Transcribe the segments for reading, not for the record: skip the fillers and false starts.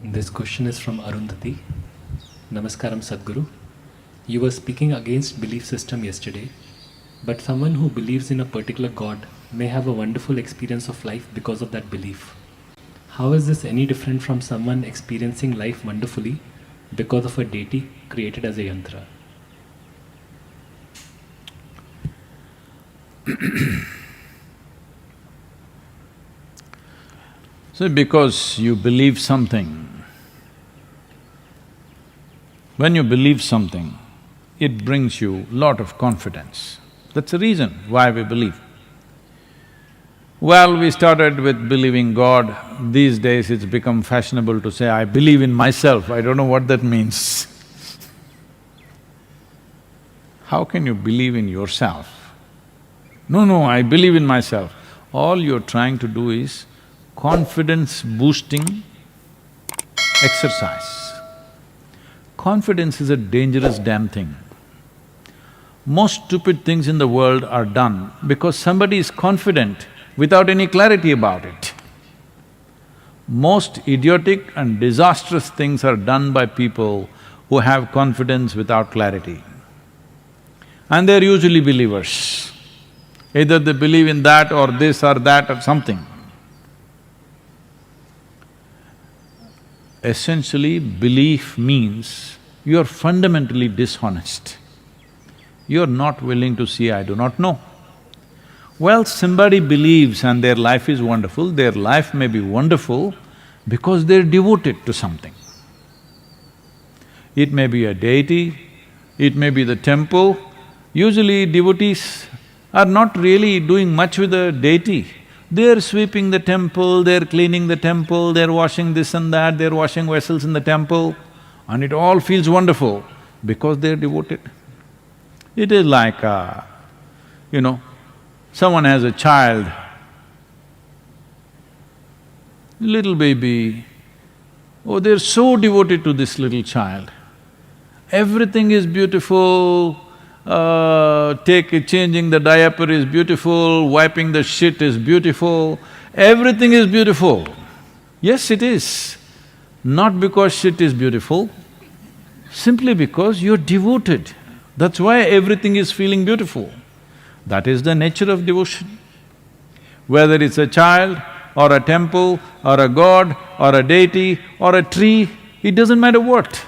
This question is from Arundhati. Namaskaram Sadhguru. You were speaking against belief system yesterday, but someone who believes in a particular God may have a wonderful experience of life because of that belief. How is this any different from someone experiencing life wonderfully because of a deity created as a yantra? So because you believe something, when you believe something, it brings you lot of confidence. That's the reason why we believe. Well, we started with believing God. These days it's become fashionable to say, I believe in myself. I don't know what that means. How can you believe in yourself? No, I believe in myself. All you're trying to do is confidence-boosting exercise. Confidence is a dangerous damn thing. Most stupid things in the world are done because somebody is confident without any clarity about it. Most idiotic and disastrous things are done by people who have confidence without clarity. And they're usually believers. Either they believe in that or this or that or something. Essentially, belief means you're fundamentally dishonest. You're not willing to see, I do not know. Well, somebody believes and their life is wonderful, their life may be wonderful because they're devoted to something. It may be a deity, it may be the temple. Usually devotees are not really doing much with the deity. They're sweeping the temple, they're cleaning the temple, they're washing this and that, they're washing vessels in the temple, and it all feels wonderful because they're devoted. It is like, someone has a child, little baby, oh, they're so devoted to this little child. Everything is beautiful, changing the diaper is beautiful, wiping the shit is beautiful, everything is beautiful. Yes, it is. Not because shit is beautiful, simply because you're devoted. That's why everything is feeling beautiful. That is the nature of devotion. Whether it's a child or a temple or a god or a deity or a tree, it doesn't matter what.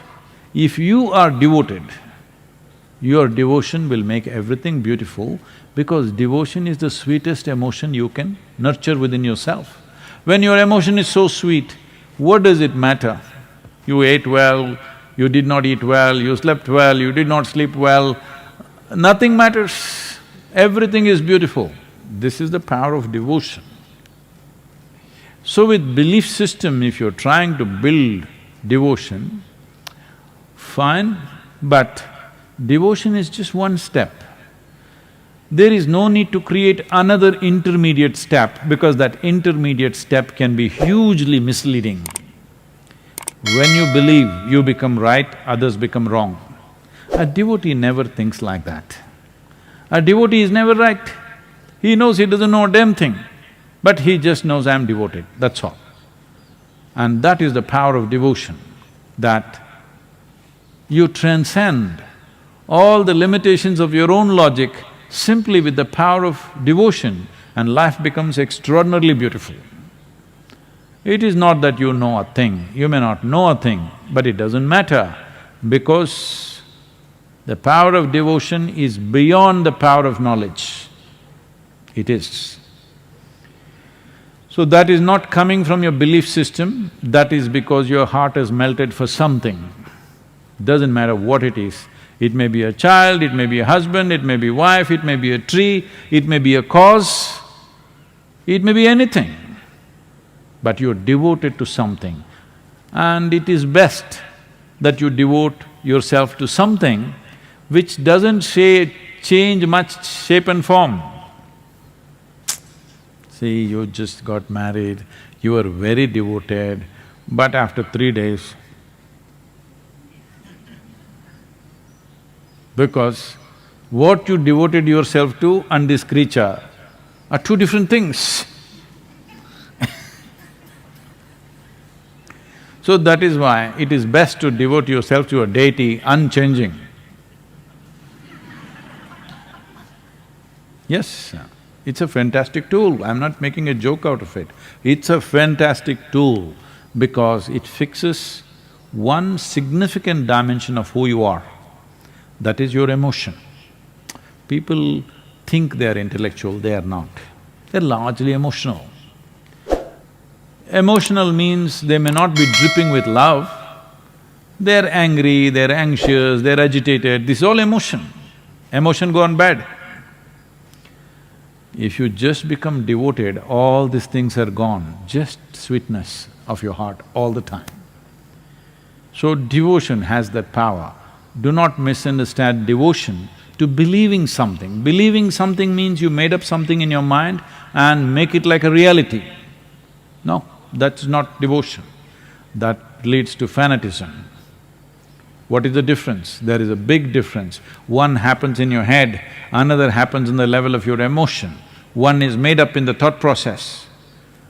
If you are devoted, your devotion will make everything beautiful because devotion is the sweetest emotion you can nurture within yourself. When your emotion is so sweet, what does it matter? You ate well, you did not eat well, you slept well, you did not sleep well, nothing matters. Everything is beautiful. This is the power of devotion. So with belief system, if you're trying to build devotion, fine, but devotion is just one step. There is no need to create another intermediate step because that intermediate step can be hugely misleading. When you believe, you become right, others become wrong. A devotee never thinks like that. A devotee is never right. He knows he doesn't know a damn thing, but he just knows I'm devoted, that's all. And that is the power of devotion, that you transcend all the limitations of your own logic simply with the power of devotion, and life becomes extraordinarily beautiful. It is not that you know a thing, you may not know a thing, but it doesn't matter because the power of devotion is beyond the power of knowledge. It is. So that is not coming from your belief system, that is because your heart has melted for something. Doesn't matter what it is. It may be a child, it may be a husband, it may be a wife, it may be a tree, it may be a cause, it may be anything. But you're devoted to something. And it is best that you devote yourself to something which doesn't change much shape and form. See, you just got married, you were very devoted, but after 3 days, because what you devoted yourself to and this creature are two different things. So that is why it is best to devote yourself to a deity unchanging. Yes, it's a fantastic tool, I'm not making a joke out of it. It's a fantastic tool because it fixes one significant dimension of who you are, that is your emotion. People think they are intellectual, they are not. They're largely emotional. Emotional means they may not be dripping with love, they're angry, they're anxious, they're agitated, this is all emotion. Emotion gone bad. If you just become devoted, all these things are gone, just sweetness of your heart all the time. So devotion has that power. Do not misunderstand devotion to believing something. Believing something means you made up something in your mind and make it like a reality. No, that's not devotion. That leads to fanatism. What is the difference? There is a big difference. One happens in your head, another happens in the level of your emotion. One is made up in the thought process,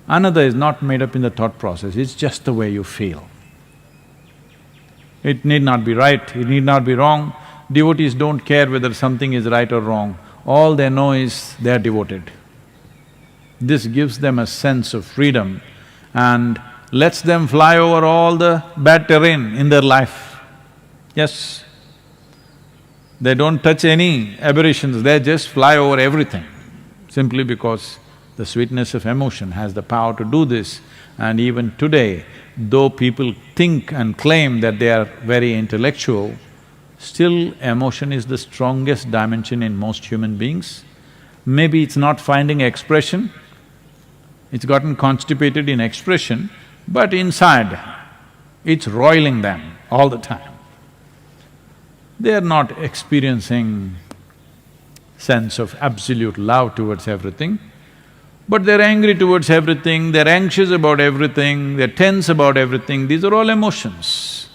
another is not made up in the thought process, it's just the way you feel. It need not be right, it need not be wrong. Devotees don't care whether something is right or wrong, all they know is they are devoted. This gives them a sense of freedom and lets them fly over all the bad terrain in their life. Yes, they don't touch any aberrations, they just fly over everything, simply because the sweetness of emotion has the power to do this. And even today, though people think and claim that they are very intellectual, still emotion is the strongest dimension in most human beings. Maybe it's not finding expression, it's gotten constipated in expression, but inside, it's roiling them all the time. They are not experiencing sense of absolute love towards everything, but they're angry towards everything, they're anxious about everything, they're tense about everything, these are all emotions.